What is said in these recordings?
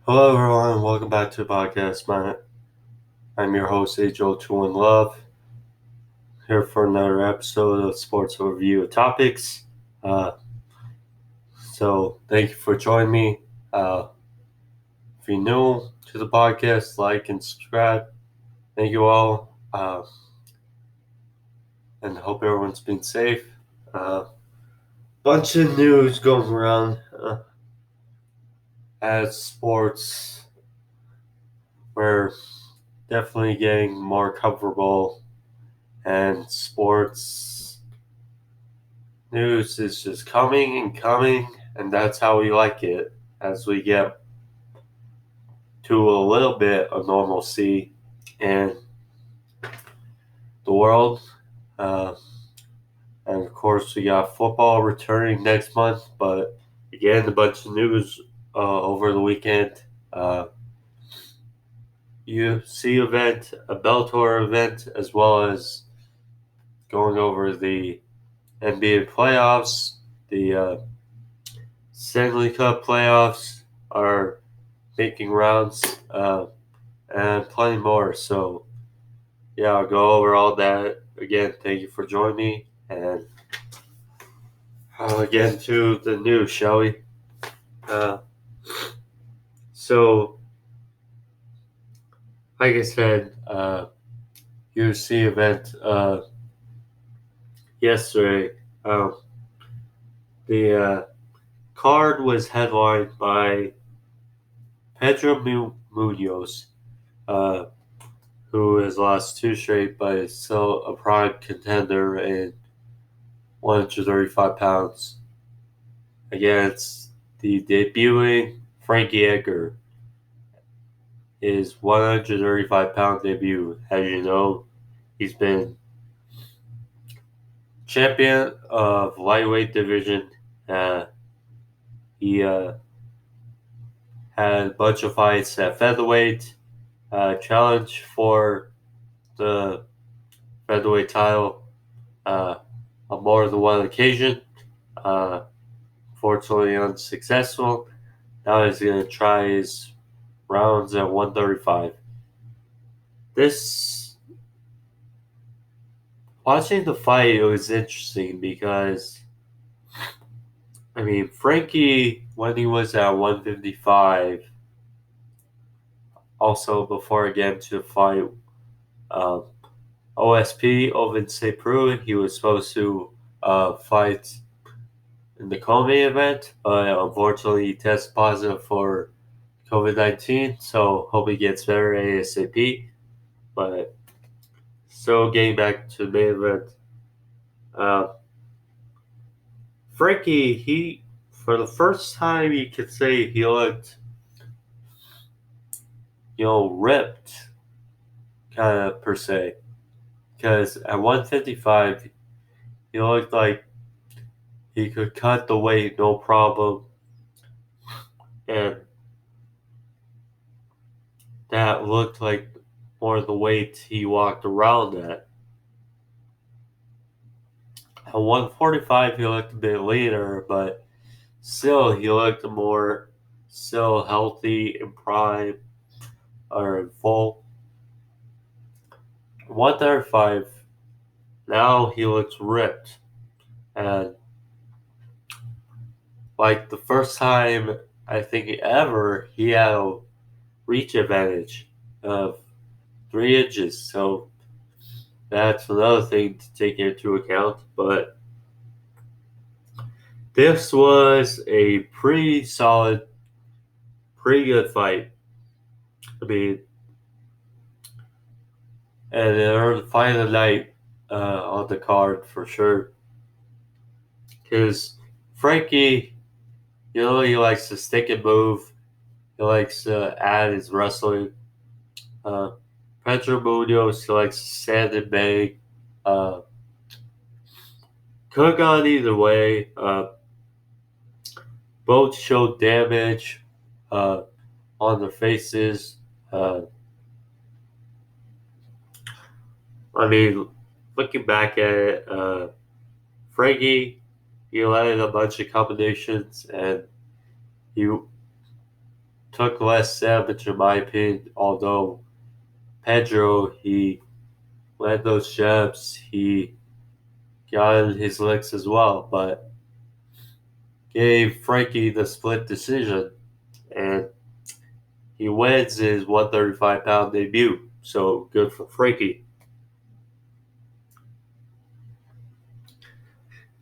Hello, everyone. Welcome back to the podcast. I'm your host, Ajoe21love, here for another episode of Sports Overview of Topics. Uh, so, thank you for joining me. If you're new to the podcast, like and subscribe. Thank you all, and hope everyone's been safe. Bunch of news going around as sports. We're definitely getting more comfortable, and sports news is just coming and coming, and that's how we like it as we get to a little bit of normalcy in the world. Uh, and of course, we got football returning next month, but again, a bunch of news over the weekend. UFC event, a Bellator event, as well as going over the NBA playoffs, the Stanley Cup playoffs are making rounds, and plenty more. So, yeah, I'll go over all that. Again, thank you for joining me. And I'll get into the news, shall we? Uh, so, like I said, UFC event yesterday. The card was headlined by Pedro Munhoz, uh, who has lost two straight, but is still a prime contender in 135 pounds against the debuting Frankie Edgar. His 135-pound debut. As you know, he's been champion of lightweight division. He had a bunch of fights at featherweight, challenge for the featherweight title uh, on more than one occasion. Uh, Fortunately unsuccessful. Now he's going to try his rounds at 135. This Watching the fight, it was interesting because Frankie, when he was at 155, also before getting to the fight, um, OSP Ovin Sepru, he was supposed to fight in the co-main event, but unfortunately he tested positive for COVID-19, so hope he gets better ASAP. But still getting back to the main event, uh, Frankie, he for the first time you could say he looked, ripped, kind of per se, because at 155 he looked like he could cut the weight no problem, and that looked like more the weight he walked around at. At 145 he looked a bit leaner, but still he looked more still healthy and prime or in full. 135 now he looks ripped, and like the first time I think ever he had a reach advantage of 3 inches. So that's another thing to take into account. But this was a pretty solid, pretty good fight. I mean, and they're the fight of the night on the card for sure. Because Frankie, he likes to stick and move. He likes to add his wrestling. Uh, Pedro Munhoz, he likes to stand and bang. Uh, could have gone either way. Both showed damage uh, on their faces. Uh, I mean, Looking back at it, Frankie, he landed a bunch of combinations and he took less damage in my opinion, although Pedro, he led those jabs, he got in his licks as well, but gave Frankie the split decision, and he wins his 135-pound debut. So good for Frankie.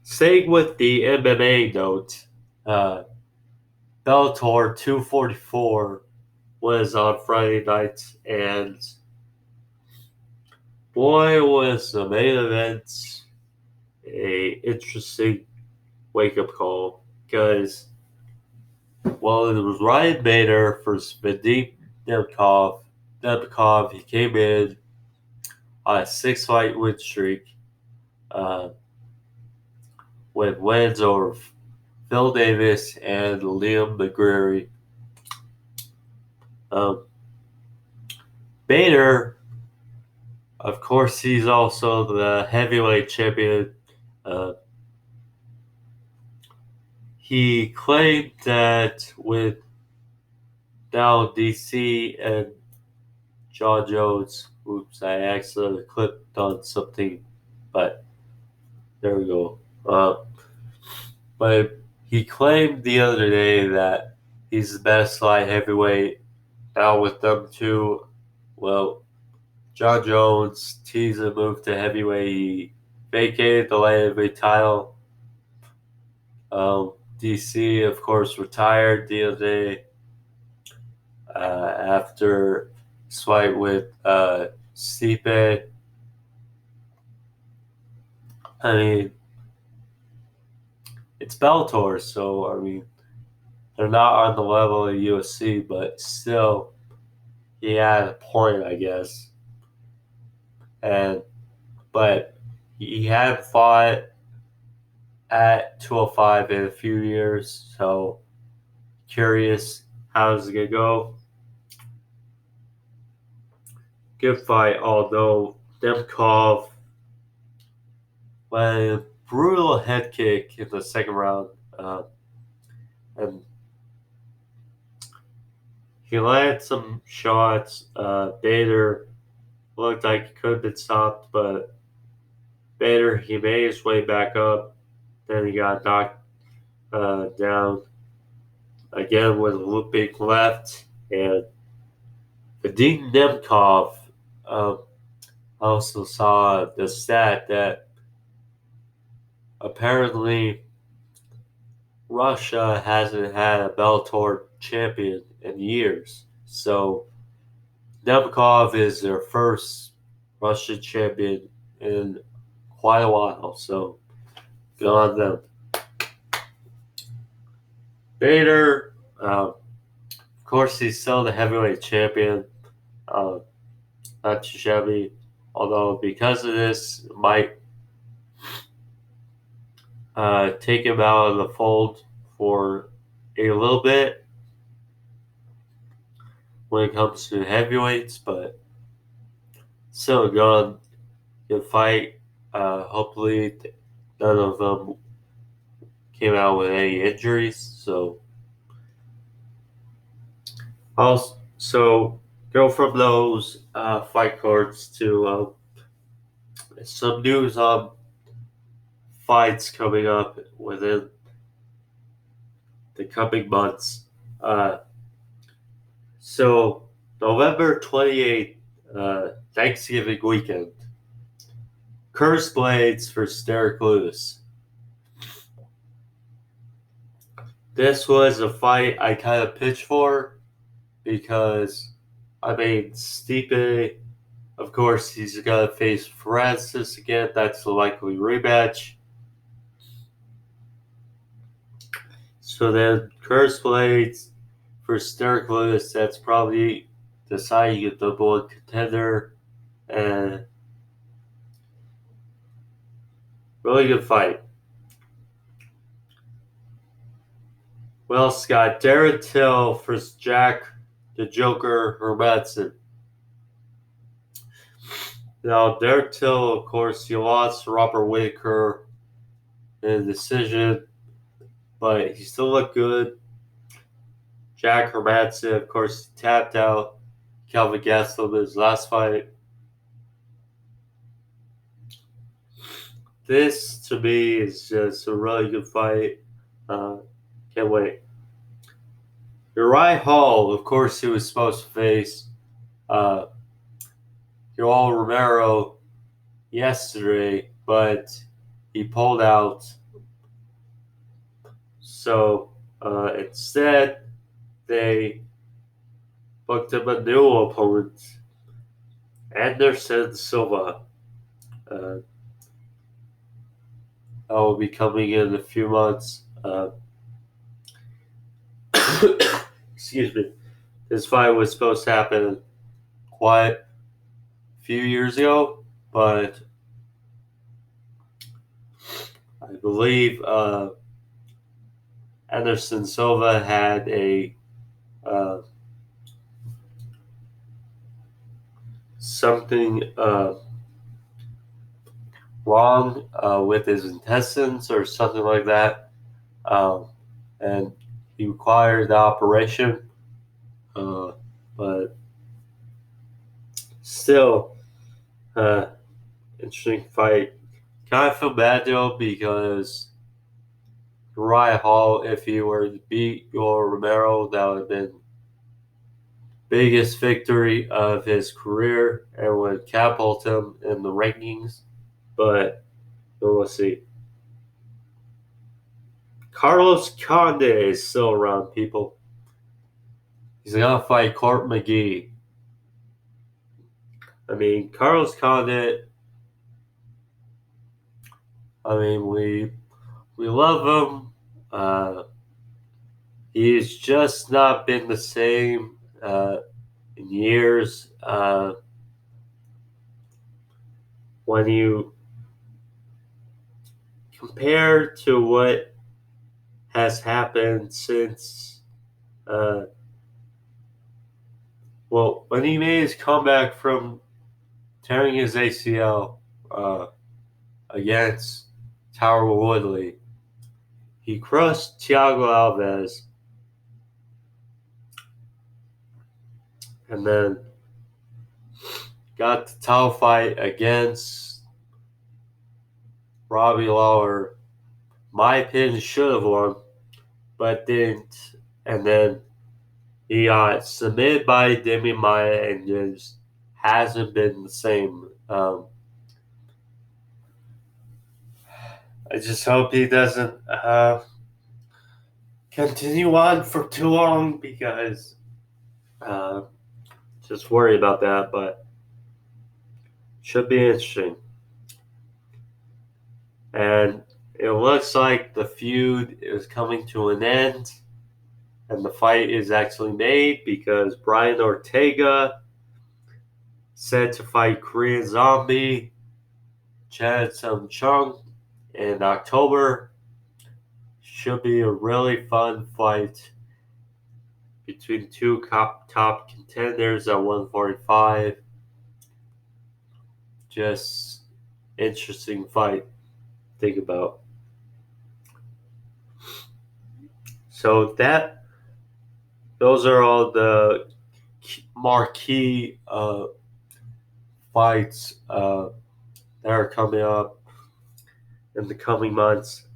Staying with the MMA note, Bellator 244 was on Friday night, and boy, was the main event a interesting wake-up call, because, well, it was Ryan Bader versus Vadim Nemkov. Nemkov, he came in on a 6-fight win streak uh, with wins over Phil Davis and Liam McGreary. Bader, of course, he's also the heavyweight champion. He claimed that with now DC and John Jones, oops, I accidentally clicked on something, but there we go. But he claimed the other day that he's the best light heavyweight. Now with them two, well, John Jones teased a move to heavyweight. He vacated the light heavyweight title. DC, of course, retired the other day after his fight with Stipe. I mean, it's Bellator, so I mean, they're not on the level of UFC, but still, he had a point, I guess. But he hadn't fought at 205 in a few years, so curious how's it gonna go. Good fight, although Nemkov went a brutal head kick in the second round, and he landed some shots. Bader looked like he could have been stopped, but Bader, he made his way back up. Then he got knocked down again with a looping left. And Vadim Nemkov, I also saw the stat that apparently Russia hasn't had a Bellator champion in years. So Nemkov is their first Russian champion in quite a while. So good on them. Bader, of course, he's still the heavyweight champion. Not too shabby. Although because of this, it might take him out of the fold for a little bit when it comes to heavyweights, but still good fight. Hopefully, none of them came out with any injuries. So, also go from those fight cards to some news on fights coming up within the coming months. So November 28th, Thanksgiving weekend, Curse Blades for Derek Lewis. This was a fight I kind of pitched for because, I mean, Stipe, of course, he's going to face Francis again. That's the likely rematch. So then, Curse Blades for Derek Lewis, that's probably deciding a number one contender. And really good fight. Well, Scott, Darren Till versus Jack the Joker Hermanson. Now, Darren Till, of course, he lost to Robert Whitaker in a decision, but he still looked good. Jack Hermanson, of course, tapped out Kelvin Gastelum in his last fight. This, to me, is just a really good fight. Can't wait. Uriah Hall, of course, he was supposed to face Yoel Romero yesterday, but he pulled out. So instead, they booked him a new opponent, Anderson Silva. That will be coming in a few months. Excuse me. This fight was supposed to happen quite a few years ago, but I believe Anderson Silva had a something wrong with his intestines or something like that, and he required the operation. But still, interesting fight. Kind of feel bad though because Uriah Hall, if he were to beat Yoel Romero, that would have been biggest victory of his career and would catapult him in the rankings. But we'll see. Carlos Conde is still around, people. He's gonna fight Court McGee. I mean, Carlos Conde. I mean, we love him. He's just not been the same in years. When you compare to what has happened since, when he made his comeback from tearing his ACL against Tyron Woodley, he crushed Thiago Alves, and then got the title fight against Robbie Lawler. My opinion, should have won, but didn't. And then he got submitted by Demian Maia and just hasn't been the same. I just hope he doesn't continue on for too long because just worry about that, but should be interesting. And it looks like the feud is coming to an end and the fight is actually made because Brian Ortega said to fight Korean Zombie Chan Sung Chung in October. Should be a really fun fight between two top contenders at 145. Just interesting fight. Think about. So those are all the marquee fights that are coming up in the coming months.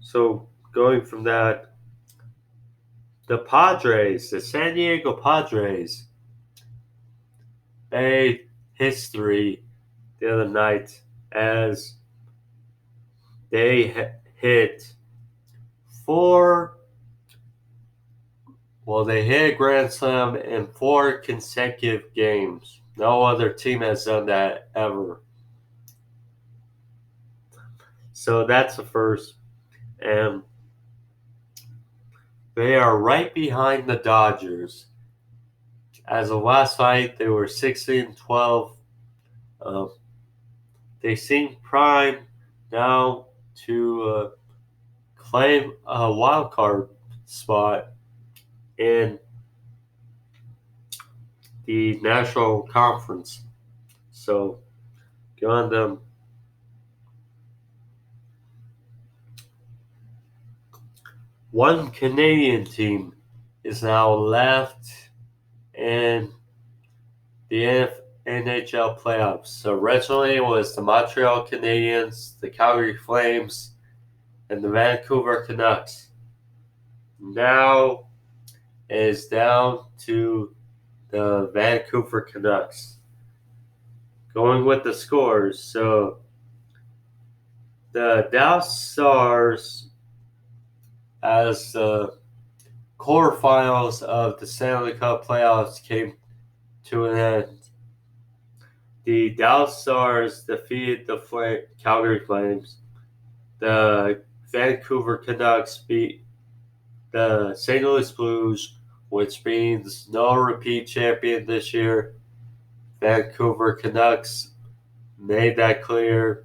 So going from that, the San Diego Padres, made history the other night as they hit they hit a grand slam in 4 consecutive games. No other team has done that ever. So that's the first. And they are right behind the Dodgers. As of last night, they were 16-12. They seem primed now to claim a wild card spot in the National Conference. So, go on them. one Canadian team is now left in the NHL playoffs. So originally it was the Montreal Canadiens, the Calgary Flames, and the Vancouver Canucks. Now it is down to the Vancouver Canucks. Going with the scores, so the Dallas Stars, as the quarterfinals of the Stanley Cup playoffs came to an end, the Dallas Stars defeated the Calgary Flames. The Vancouver Canucks beat the St. Louis Blues, which means no repeat champion this year. Vancouver Canucks made that clear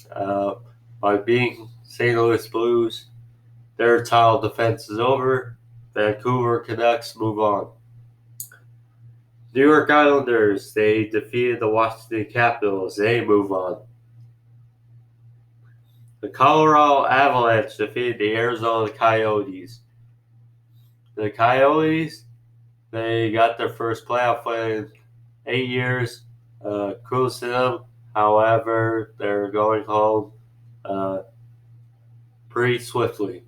by beating St. Louis Blues. Their title defense is over. Vancouver Canucks move on. New York Islanders, they defeated the Washington Capitals. They move on. The Colorado Avalanche defeated the Arizona Coyotes. The Coyotes, they got their first playoff win in 8 years. Kudos to them. However, they're going home pretty swiftly.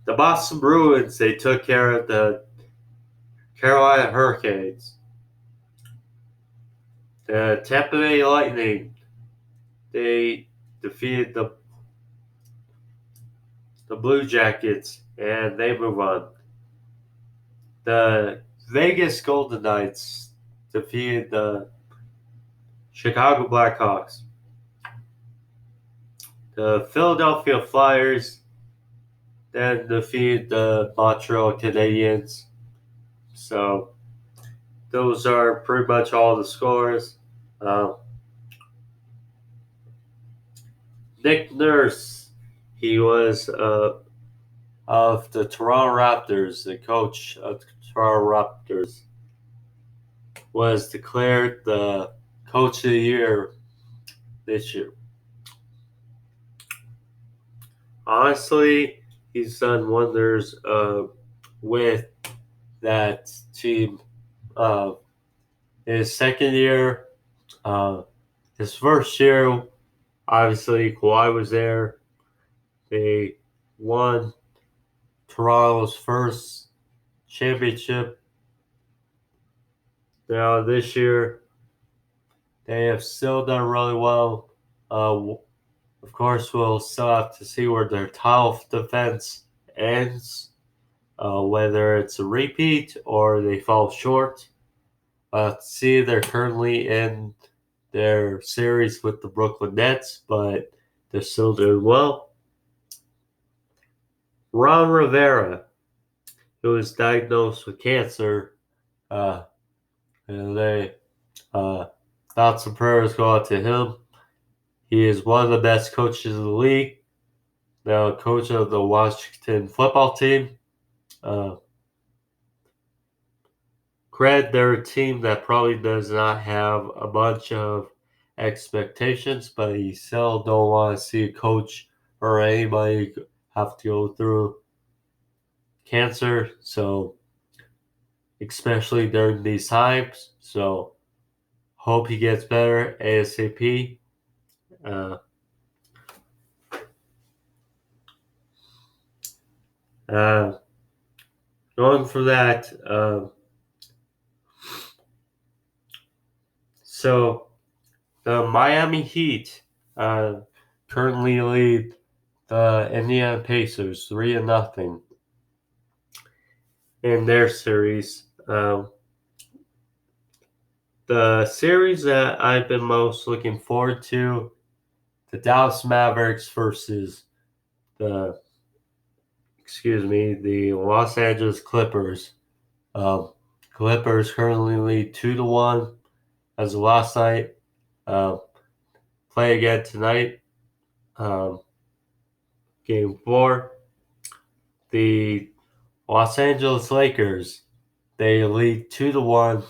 The Boston Bruins, they took care of the Carolina Hurricanes. The Tampa Bay Lightning, they defeated the Blue Jackets, and they move on. The Vegas Golden Knights defeated the Chicago Blackhawks. The Philadelphia Flyers then defeated the Montreal Canadiens. So those are pretty much all the scores. Nick Nurse, he was of the Toronto Raptors, the coach of the Toronto Raptors, was declared the coach of the year this year. Honestly, he's done wonders with that team. His second year, his first year, obviously Kawhi was there. They won Toronto's first championship. Now this year, they have still done really well. Of course, we'll still have to see where their title defense ends, whether it's a repeat or they fall short. See, they're currently in their series with the Brooklyn Nets, but they're still doing well. Ron Rivera, who was diagnosed with cancer, thoughts and prayers go out to him. He is one of the best coaches in the league. Now, coach of the Washington football team. They're a team that probably does not have a bunch of expectations, but you still don't want to see a coach or anybody have to go through cancer. So, especially during these times. So, hope he gets better ASAP. Going for that, so the Miami Heat currently lead the Indiana Pacers 3-0 in their series. The series that I've been most looking forward to, the Dallas Mavericks versus the Los Angeles Clippers. Clippers currently lead 2-1 as of last night. Play again tonight. Game 4. The Los Angeles Lakers, they lead 2-1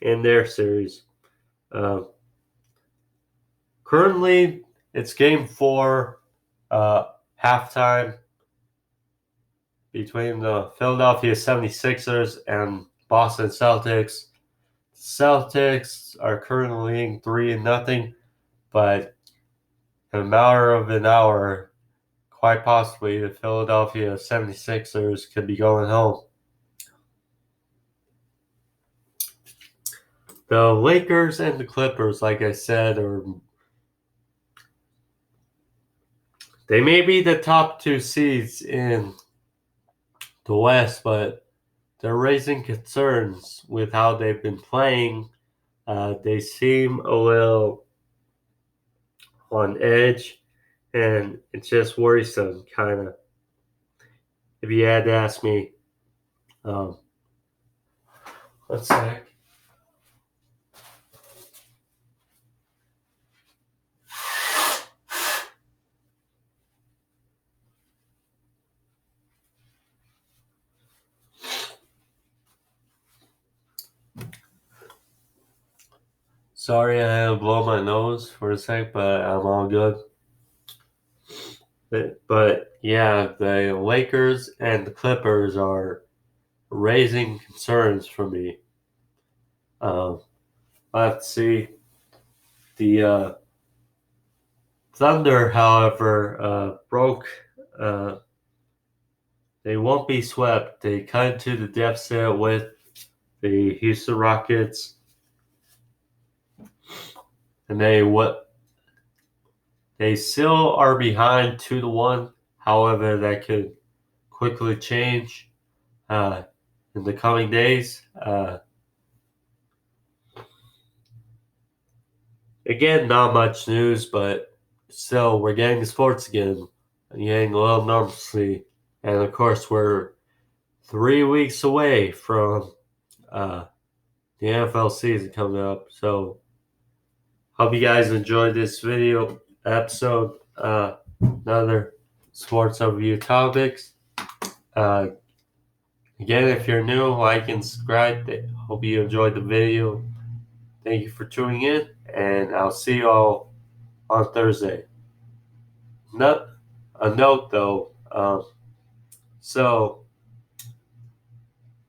in their series. Currently, it's Game 4 halftime between the Philadelphia 76ers and Boston Celtics. Celtics are currently leading 3-0, but in a matter of an hour, quite possibly the Philadelphia 76ers could be going home. The Lakers and the Clippers, like I said, they may be the top two seeds in the West, but they're raising concerns with how they've been playing. They seem a little on edge, and it's just worrisome, kind of. If you had to ask me, um, let's see. Sorry, I had to blow my nose for a sec, but I'm all good. But yeah, the Lakers and the Clippers are raising concerns for me. Let's see. The Thunder, however, broke. They won't be swept. They cut into the deficit with the Houston Rockets, and they still are behind 2-1. However, that could quickly change in the coming days. Again, not much news, but still, we're getting sports again. And getting a little normalcy. And of course, we're 3 weeks away from the NFL season coming up. So, hope you guys enjoyed this video episode. Another sports overview topics. Again, if you're new, like and subscribe. Hope you enjoyed the video. Thank you for tuning in, and I'll see you all on Thursday. A note though, so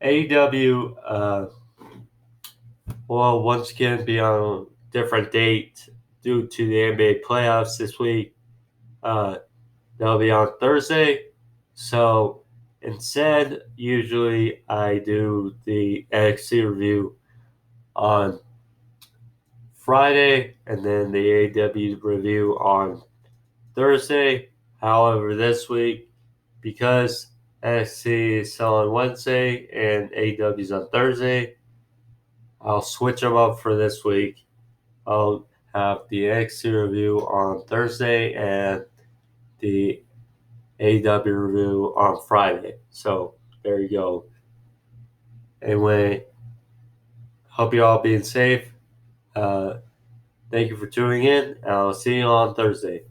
AEW will once again be on a different date due to the NBA playoffs this week. They'll be on Thursday. So instead, usually I do the NXT review on Friday and then the AEW review on Thursday. However, this week, because NXT is still on Wednesday and AEW is on Thursday, I'll switch them up for this week. I'll have the NXT review on Thursday and the AEW review on Friday. So there you go. Anyway, hope you all being safe. Thank you for tuning in. I'll see you on Thursday.